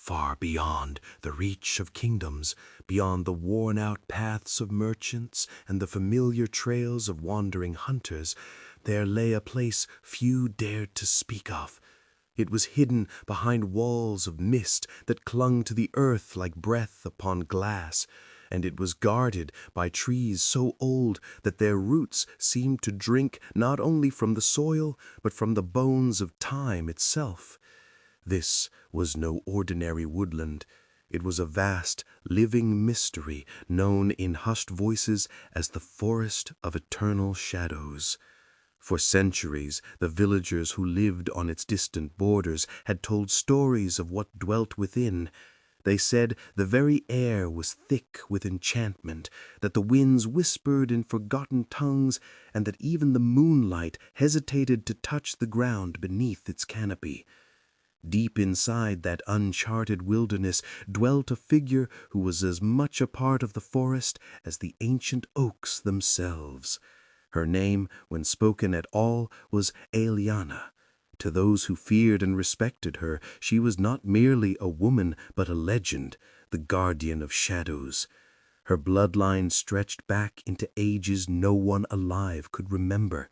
far beyond the reach of kingdoms, beyond the worn-out paths of merchants and the familiar trails of wandering hunters, there lay a place few dared to speak of. It was hidden behind walls of mist that clung to the earth like breath upon glass, and it was guarded by trees so old that their roots seemed to drink not only from the soil, but from the bones of time itself. This was no ordinary woodland. It was a vast, living mystery known in hushed voices as the Forest of Eternal Shadows. For centuries, the villagers who lived on its distant borders had told stories of what dwelt within. They said the very air was thick with enchantment, that the winds whispered in forgotten tongues, and that even the moonlight hesitated to touch the ground beneath its canopy. Deep inside that uncharted wilderness dwelt a figure who was as much a part of the forest as the ancient oaks themselves. Her name, when spoken at all, was Aeliana. To those who feared and respected her, she was not merely a woman, but a legend, the guardian of shadows. Her bloodline stretched back into ages no one alive could remember.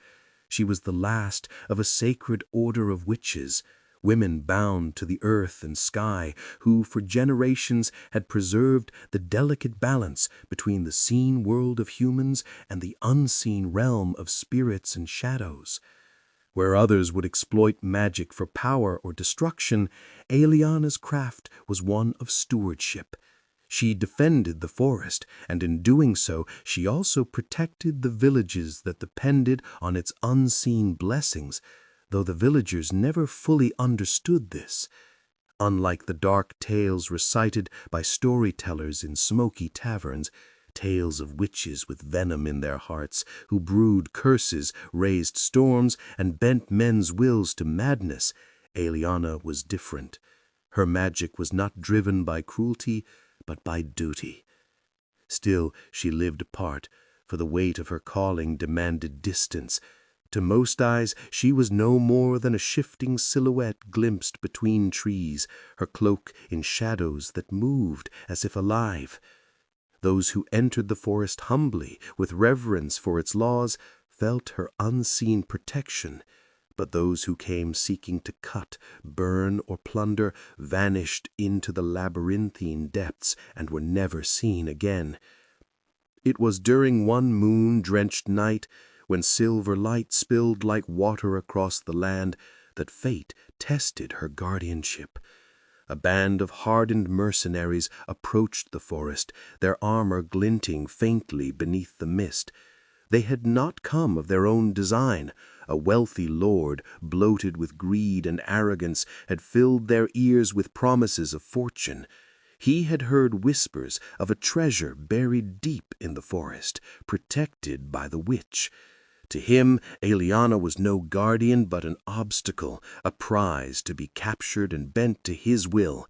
She was the last of a sacred order of witches, women bound to the earth and sky, who for generations had preserved the delicate balance between the seen world of humans and the unseen realm of spirits and shadows. Where others would exploit magic for power or destruction, Aeliana's craft was one of stewardship. She defended the forest, and in doing so, she also protected the villages that depended on its unseen blessings, though the villagers never fully understood this. Unlike the dark tales recited by storytellers in smoky taverns, tales of witches with venom in their hearts, who brewed curses, raised storms, and bent men's wills to madness, Aeliana was different. Her magic was not driven by cruelty, but by duty. Still, she lived apart, for the weight of her calling demanded distance. To most eyes, she was no more than a shifting silhouette glimpsed between trees, her cloak in shadows that moved as if alive. Those who entered the forest humbly, with reverence for its laws, felt her unseen protection, but those who came seeking to cut, burn, or plunder vanished into the labyrinthine depths and were never seen again. It was during one moon-drenched night, when silver light spilled like water across the land, that fate tested her guardianship. A band of hardened mercenaries approached the forest, their armor glinting faintly beneath the mist. They had not come of their own design. A wealthy lord, bloated with greed and arrogance, had filled their ears with promises of fortune. He had heard whispers of a treasure buried deep in the forest, protected by the witch. To him, Aeliana was no guardian but an obstacle, a prize to be captured and bent to his will.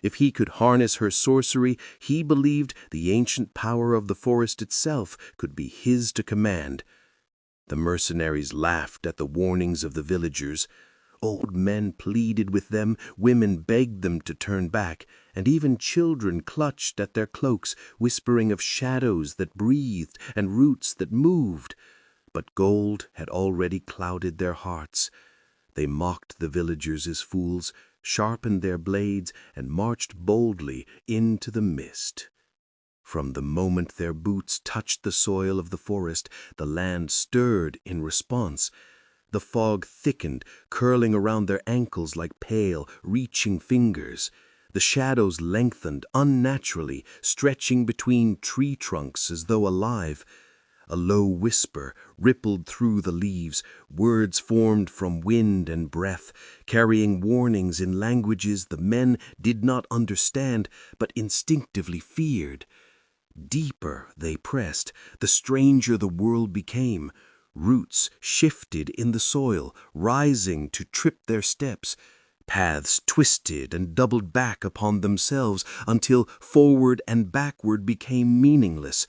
If he could harness her sorcery, he believed the ancient power of the forest itself could be his to command. The mercenaries laughed at the warnings of the villagers. Old men pleaded with them, women begged them to turn back, and even children clutched at their cloaks, whispering of shadows that breathed and roots that moved. But gold had already clouded their hearts. They mocked the villagers as fools, sharpened their blades, and marched boldly into the mist. From the moment their boots touched the soil of the forest, the land stirred in response. The fog thickened, curling around their ankles like pale, reaching fingers. The shadows lengthened unnaturally, stretching between tree trunks as though alive. A low whisper rippled through the leaves, words formed from wind and breath, carrying warnings in languages the men did not understand, but instinctively feared. Deeper they pressed, the stranger the world became. Roots shifted in the soil, rising to trip their steps. Paths twisted and doubled back upon themselves until forward and backward became meaningless.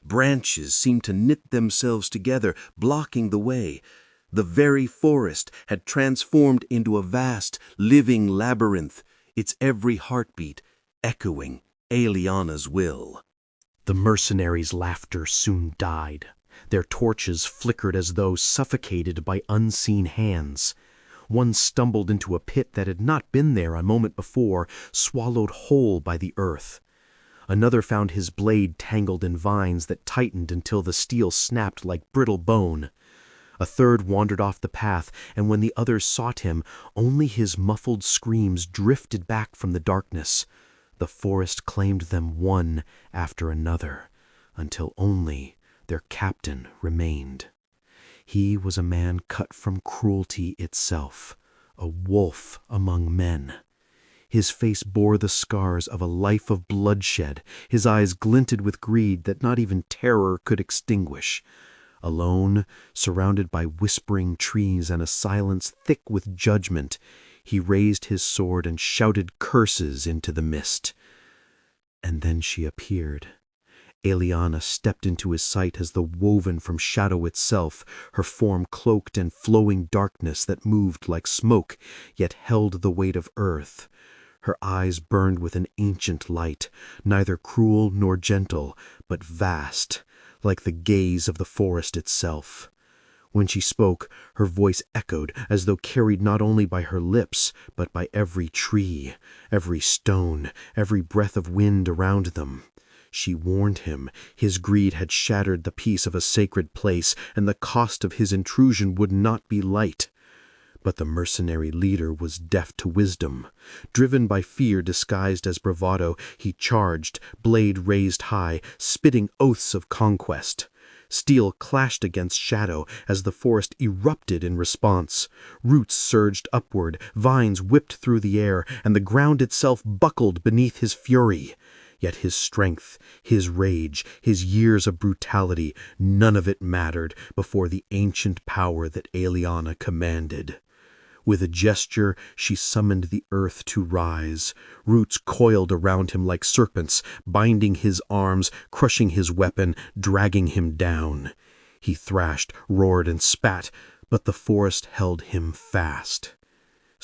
Branches seemed to knit themselves together, blocking the way. The very forest had transformed into a vast, living labyrinth. its every heartbeat echoing Aeliana's will. The mercenaries' laughter soon died. Their torches flickered as though suffocated by unseen hands. One stumbled into a pit that had not been there a moment before, swallowed whole by the earth. Another found his blade tangled in vines that tightened until the steel snapped like brittle bone. A third wandered off the path, and when the others sought him, only his muffled screams drifted back from the darkness. The forest claimed them one after another, until only their captain remained. He was a man cut from cruelty itself, a wolf among men. His face bore the scars of a life of bloodshed, his eyes glinted with greed that not even terror could extinguish. Alone, surrounded by whispering trees and a silence thick with judgment, he raised his sword and shouted curses into the mist. And then she appeared. Aeliana stepped into his sight as though woven from shadow itself, her form cloaked in flowing darkness that moved like smoke, yet held the weight of earth. Her eyes burned with an ancient light, neither cruel nor gentle, but vast, like the gaze of the forest itself. When she spoke, her voice echoed as though carried not only by her lips, but by every tree, every stone, every breath of wind around them. She warned him. His greed had shattered the peace of a sacred place, and the cost of his intrusion would not be light. But the mercenary leader was deaf to wisdom. Driven by fear disguised as bravado, he charged, blade raised high, spitting oaths of conquest. Steel clashed against shadow as the forest erupted in response. Roots surged upward, vines whipped through the air, and the ground itself buckled beneath his fury. Yet his strength, his rage, his years of brutality, none of it mattered before the ancient power that Aeliana commanded. With a gesture, she summoned the earth to rise. Roots coiled around him like serpents, binding his arms, crushing his weapon, dragging him down. He thrashed, roared, and spat, but the forest held him fast.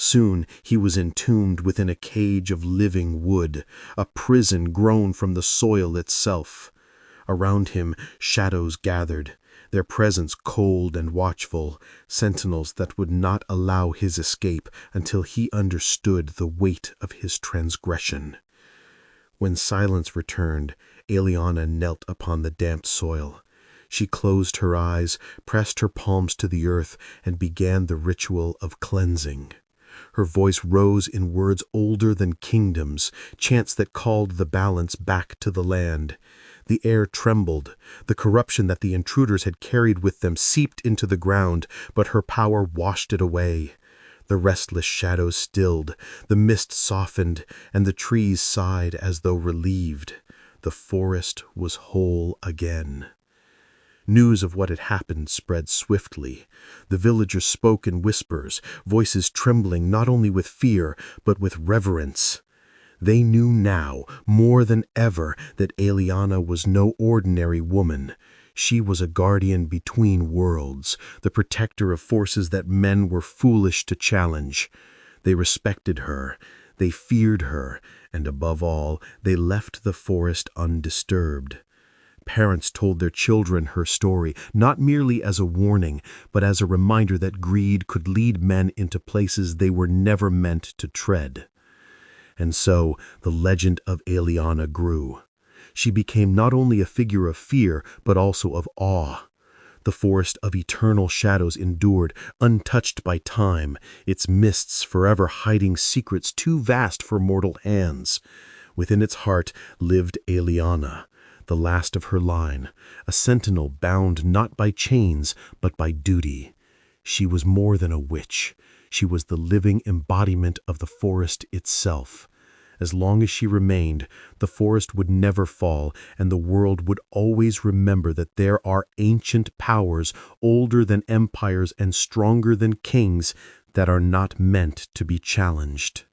Soon he was entombed within a cage of living wood, a prison grown from the soil itself. Around him shadows gathered, their presence cold and watchful, sentinels that would not allow his escape until he understood the weight of his transgression. When silence returned, Aeliana knelt upon the damp soil. She closed her eyes, pressed her palms to the earth, and began the ritual of cleansing. Her voice rose in words older than kingdoms, chants that called the balance back to the land. The air trembled. The corruption that the intruders had carried with them seeped into the ground, but her power washed it away. The restless shadows stilled, the mist softened, and the trees sighed as though relieved. The forest was whole again. News of what had happened spread swiftly. The villagers spoke in whispers, voices trembling not only with fear, but with reverence. They knew now, more than ever, that Aeliana was no ordinary woman. She was a guardian between worlds, the protector of forces that men were foolish to challenge. They respected her, they feared her, and above all, they left the forest undisturbed. Parents told their children her story, not merely as a warning, but as a reminder that greed could lead men into places they were never meant to tread. And so the legend of Aeliana grew. She became not only a figure of fear, but also of awe. The forest of eternal shadows endured, untouched by time, its mists forever hiding secrets too vast for mortal hands. Within its heart lived Aeliana, the last of her line, a sentinel bound not by chains, but by duty. She was more than a witch. She was the living embodiment of the forest itself. As long as she remained, the forest would never fall, and the world would always remember that there are ancient powers older than empires and stronger than kings that are not meant to be challenged.